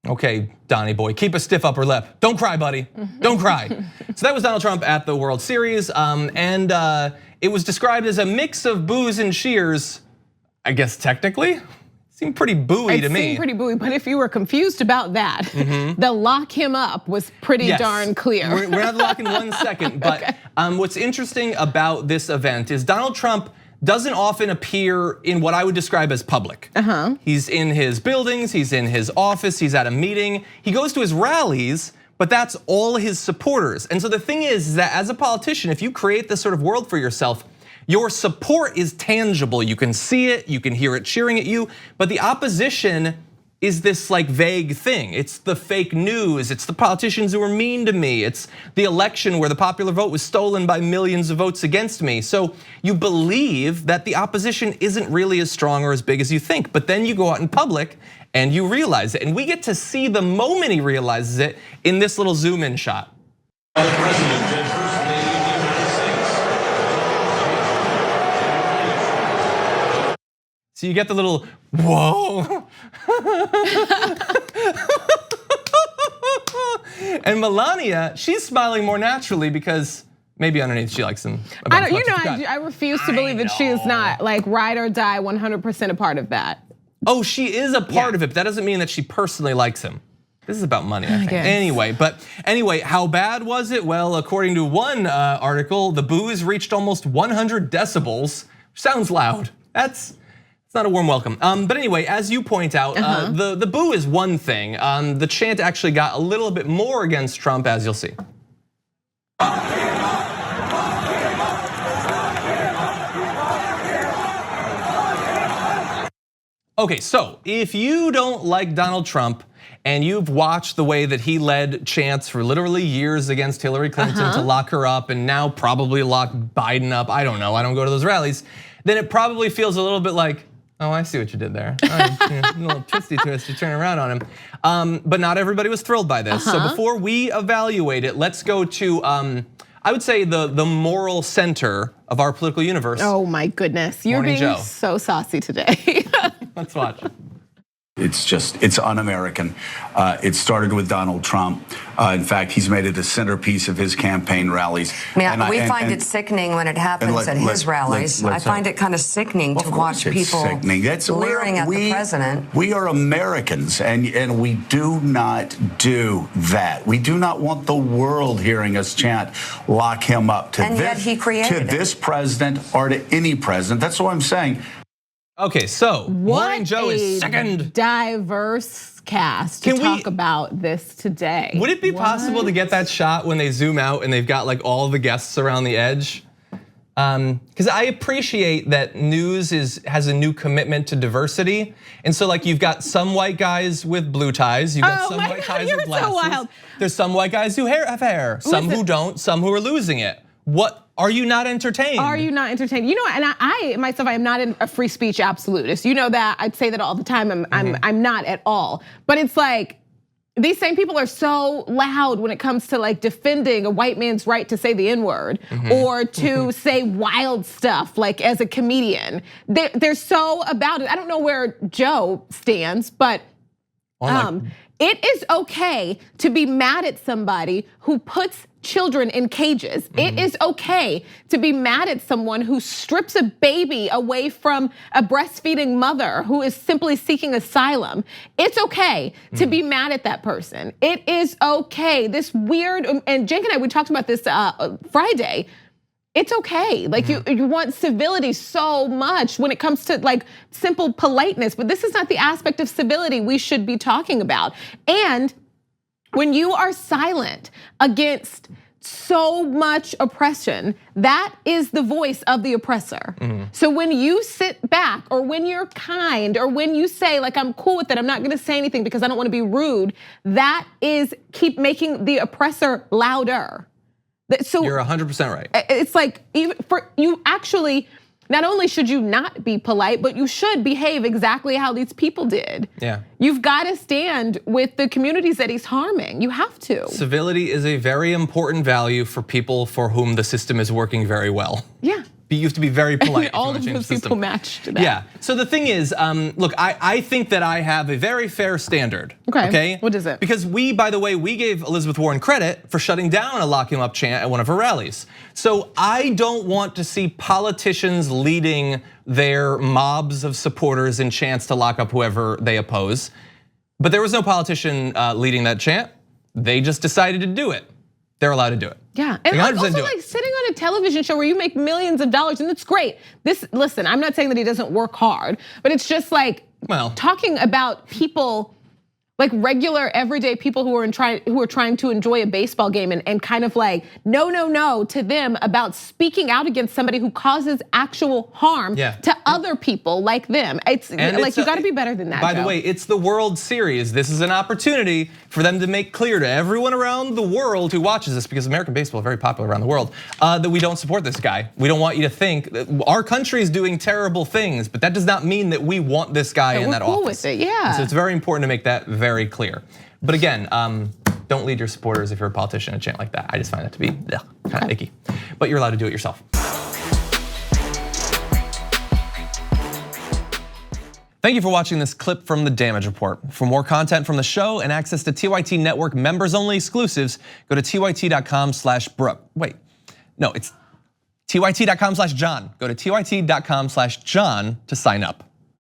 Okay, Donnie boy, keep a stiff upper lip. Don't cry, buddy. Don't cry. So that was Donald Trump at the World Series, and it was described as a mix of boos and cheers. I guess technically, seemed pretty booey to me. It seemed pretty booey, but if you were confused about that, the lock him up was pretty darn clear. We're not locking 1 second, but okay. What's interesting about this event is Donald Trump doesn't often appear in what I would describe as public. He's in his buildings, he's in his office, he's at a meeting. He goes to his rallies, but that's all his supporters. And so the thing is that as a politician, if you create this sort of world for yourself, your support is tangible. You can see it, you can hear it cheering at you, but the opposition is this like vague thing. It's the fake news, it's the politicians who are mean to me, it's the election where the popular vote was stolen by millions of votes against me. So you believe that the opposition isn't really as strong or as big as you think, but then you go out in public and you realize it. And we get to see the moment he realizes it in this little zoom in shot. So you get the little, whoa. And Melania, she's smiling more naturally because maybe underneath she likes him. I refuse to believe that she is not like ride or die 100% a part of that. Oh, she is a part of it, but that doesn't mean that she personally likes him. This is about money, I think. Anyway, how bad was it? Well, according to one article, the boos reached almost 100 decibels. Sounds loud. It's not a warm welcome. But anyway, as you point out, the boo is one thing. The chant actually got a little bit more against Trump, as you'll see. Okay, so if you don't like Donald Trump and you've watched the way that he led chants for literally years against Hillary Clinton to lock her up and now probably lock Biden up, I don't know, I don't go to those rallies, then it probably feels a little bit like, oh, I see what you did there. A little twisty twist, you turn around on him. But not everybody was thrilled by this. So before we evaluate it, let's go to, I would say the moral center of our political universe. Oh my goodness, you're being so saucy today. Let's watch. It's un-American. It started with Donald Trump. In fact, he's made it a centerpiece of his campaign rallies. Yeah, we find it sickening when it happens at his rallies. I find it kind of sickening to watch people leering at the president. We are Americans, and we do not do that. We do not want the world hearing us chant, lock him up to and this, yet he created to this president or to any president. That's what I'm saying. Okay, so Morning Joe is second. Diverse cast to talk about this today. Would it be possible to get that shot when they zoom out and they've got like all the guests around the edge? Because I appreciate that news has a new commitment to diversity, and so like you've got some white guys with blue ties, you've got some white guys with glasses. So wild. There's some white guys who have hair, some who don't, some who are losing it. What? Are you not entertained? Are you not entertained? You know, and I myself, I am not a free speech absolutist. You know that, I'd say that all the time. I'm not at all. But it's like, these same people are so loud when it comes to like defending a white man's right to say the N-word or to say wild stuff like as a comedian. They're so about it. I don't know where Joe stands, but it is okay to be mad at somebody who puts children in cages. It is okay to be mad at someone who strips a baby away from a breastfeeding mother who is simply seeking asylum. It's okay to be mad at that person. It is okay. This weird, and Jake and I, we talked about this Friday. It's okay, like you want civility so much when it comes to like simple politeness, but this is not the aspect of civility we should be talking about. And when you are silent against so much oppression, that is the voice of the oppressor. So when you sit back or when you're kind or when you say like, I'm cool with it, I'm not gonna say anything because I don't wanna be rude, that is keep making the oppressor louder. So you're 100% right. It's like, even for you actually, not only should you not be polite, but you should behave exactly how these people did. Yeah. You've got to stand with the communities that he's harming. You have to. Civility is a very important value for people for whom the system is working very well. Yeah. used to be very polite. All of those people matched that. Yeah, so the thing is, look, I think that I have a very fair standard, okay? What is it? Because by the way, we gave Elizabeth Warren credit for shutting down a lock him up chant at one of her rallies. So I don't want to see politicians leading their mobs of supporters in chants to lock up whoever they oppose. But there was no politician leading that chant. They just decided to do it. They're allowed to do it. Yeah, and also like sitting on a television show where you make millions of dollars, and it's great. Listen, I'm not saying that he doesn't work hard, but it's just like talking about people, like regular everyday people who are trying to enjoy a baseball game and kind of like no to them about speaking out against somebody who causes actual harm to other people like them. It's like you got to be better than that. By the way, it's the World Series. This is an opportunity for them to make clear to everyone around the world who watches this, because American baseball is very popular around the world, that we don't support this guy. We don't want you to think that our country is doing terrible things, but that does not mean that we want this guy in that office. We're cool with it, yeah. So it's very important to make that very clear. But again, don't lead your supporters if you're a politician in a chant like that. I just find that to be kind of icky. But you're allowed to do it yourself. Thank you for watching this clip from the Damage Report. For more content from the show and access to TYT Network members-only exclusives, go to tyt.com/Brooke. Wait, no, it's tyt.com/John. Go to tyt.com/John to sign up.